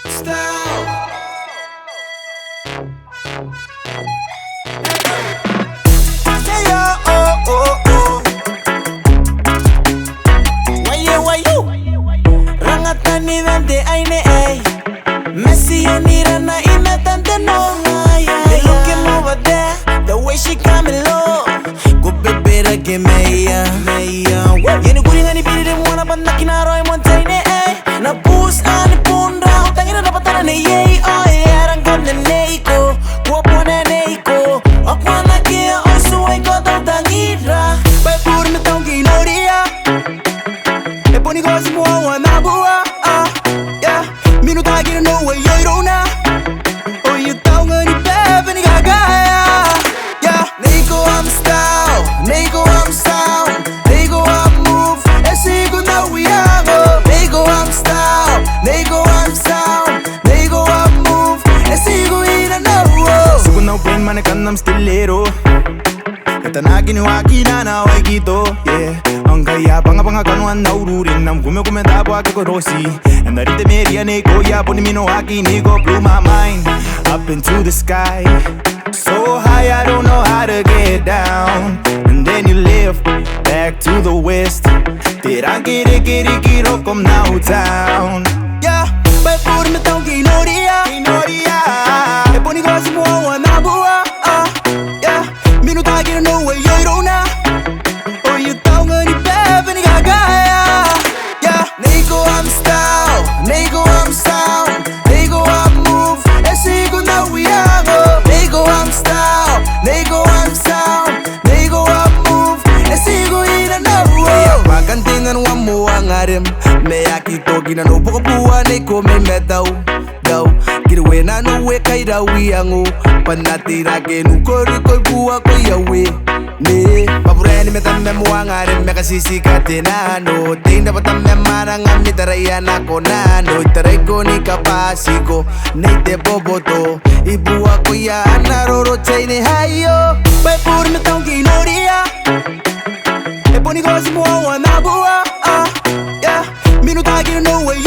Style. Yeah, oh, oh, oh. Why you? Rangatani dante aine ay. Messi onirana imetante no ngaya. Me looking over there, the way she coming low. Go bebera que meia. Yeni kuringa ni piri de mwana banda kinaro ay montaine ay. Na bus ani punda, utangina na patana ne yay. Oh yeah, rangon ne neiko, kuapone neiko. Akwana kia osu ay koto tangira. Pai pur me tongi noria. E poni gosi mo wana bua. Yeah, minu tagir no way yo irona. Oh you tonga ni bebe ni gaga. Yeah, neiko I'm style, neiko I'm sound, neiko I'm move. E sigo na we are. Neiko I'm style, neiko I'm sound, neiko I'm move. E sigo ina na wo. Sigo na upen mane kanam stillero. Katanagi ni wakina na waikito. Yeah, ang kaya panga kanuan na ururin. Nam kume tabo ake ko rosi. And the rite meria neko ya poni mino aki neko blew my mind up into the sky. So high I don't know how to get down. And then you lift back to the west. Tera kiri come now town. Yeah, pai pur me tongi noria. E poni gosi mo wana bua. Yeah, minu tagir no way yo irona. Oh you tonga ni bebe ni gaga. Yeah, neiko I'm style, neiko I'm sound, neiko I'm move. E sigo na we are. Neiko I'm style, neiko I'm sound, neiko I'm move. E sigo ina na wo. Pagantingan wa mo angarem. Me aki togi na no poko bua neiko me metau. Kirwe na no we kaira wi angu. Panatira ke nu kori koi bua ko yawe. Ne papureni metam me muangare me kasisi katenano. Tinda patam me marang ami tarayana ko nano. Taray ko ni kapasiko nei te boboto. Ibu ako ya naroro chaine hayo. Pai pur me tongi noria. E poni gosi mo wana bua. Yeah, minu tagir no way.